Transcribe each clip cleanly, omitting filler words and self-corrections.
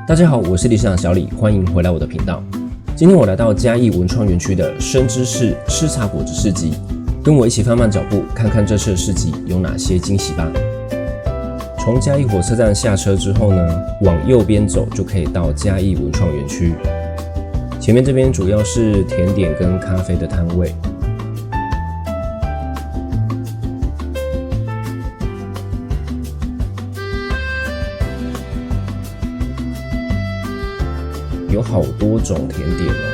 大家好，我是理事长小李，欢迎回来我的频道。今天我来到嘉义文创园区的深知识吃茶果汁市集，跟我一起放慢脚步，看看这次的市集有哪些惊喜吧。从嘉义火车站下车之后呢，往右边走就可以到嘉义文创园区。前面这边主要是甜点跟咖啡的摊位。有好多种甜点哦。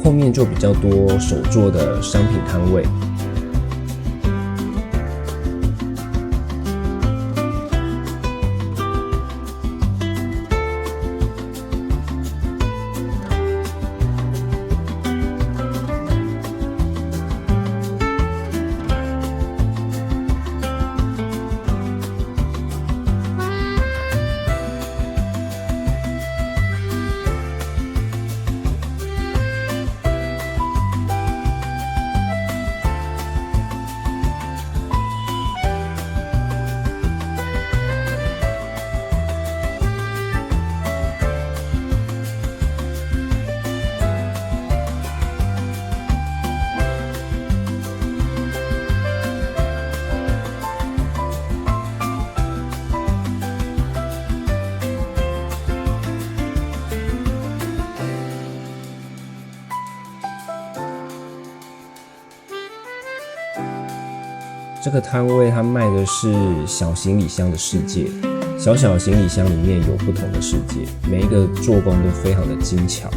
后面就比较多手做的商品摊位，这个摊位它卖的是小行李箱的世界，小小行李箱里面有不同的世界，每一个做工都非常的精巧。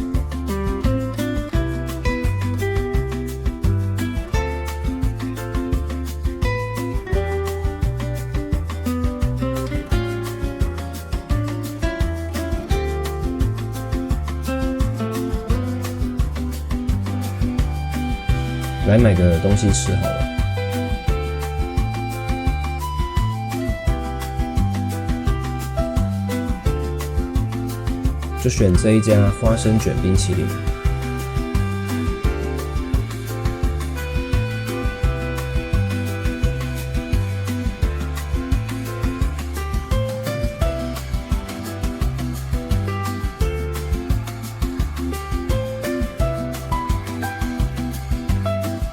来买个东西吃好了。就选这一家花生卷冰淇淋。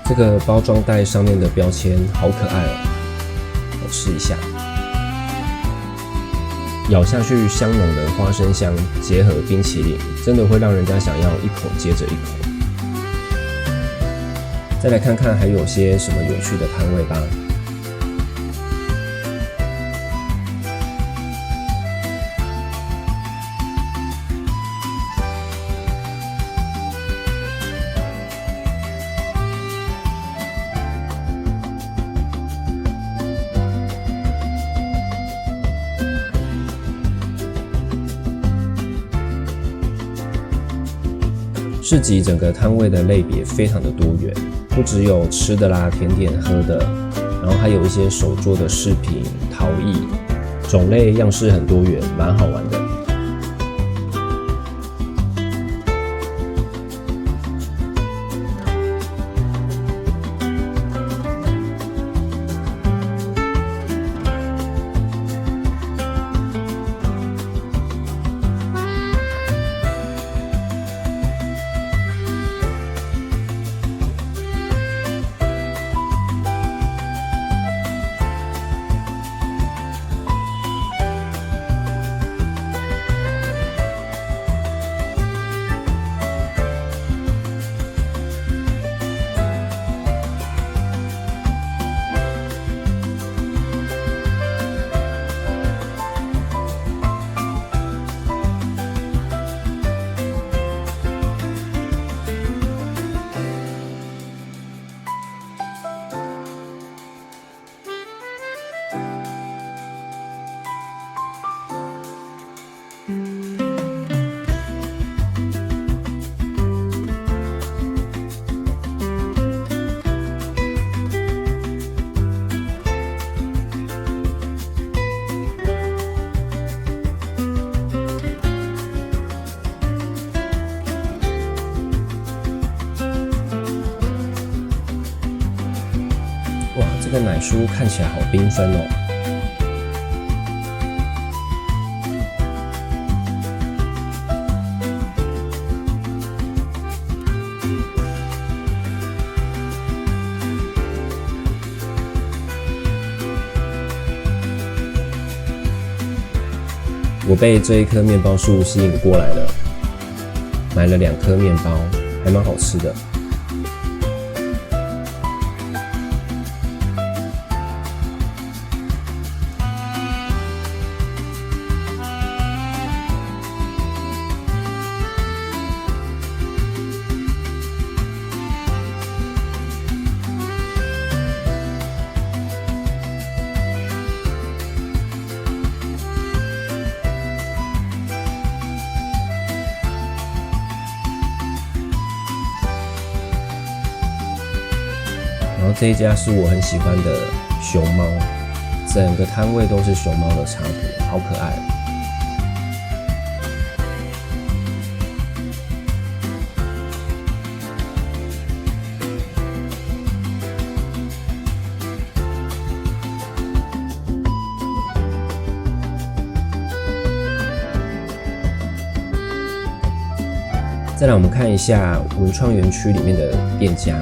这个包装袋上面的标签好可爱哦，我吃一下。咬下去香浓的花生香结合冰淇淋，真的会让人家想要一口接着一口。再来看看还有些什么有趣的摊位吧。市集整个摊位的类别非常的多元，不只有吃的啦、甜点、喝的，然后还有一些手做的饰品、陶艺，种类样式很多元，蛮好玩的。个奶酥看起来好缤纷哦。我被这一棵面包树吸引过来了，买了2颗面包，还蛮好吃的。然后这一家是我很喜欢的熊猫，整个摊位都是熊猫的插图，好可爱。再来，我们看一下文创园区里面的店家。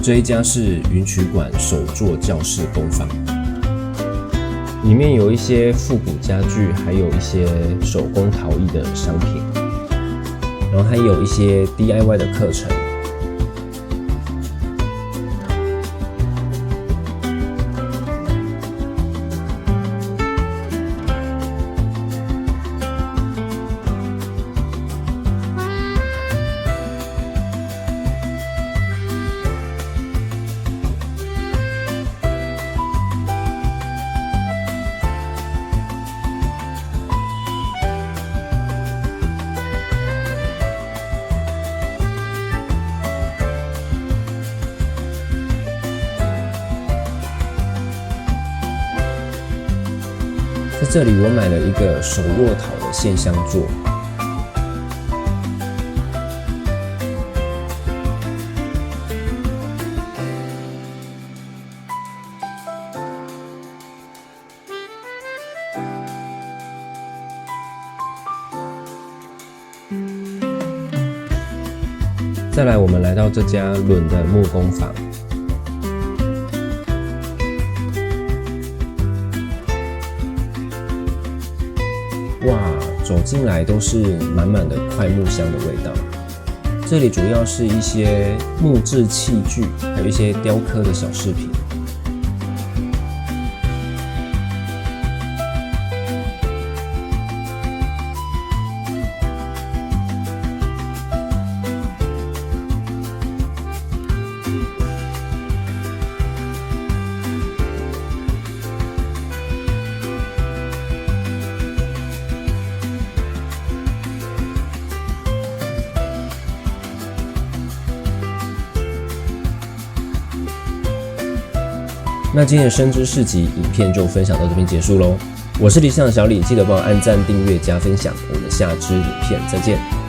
这一家是云曲馆手作教室工坊，里面有一些复古家具，还有一些手工陶艺的商品，然后还有一些 DIY 的课程。在这里我买了一个手握陶的线香座，再来我们来到这家轮的木工坊。哇，走进来都是满满的快木香的味道。这里主要是一些木质器具，还有一些雕刻的小饰品。那今天的生知市集影片就分享到这边结束喽。我是理想小李，记得帮我按赞、订阅、加分享。我们下支影片再见。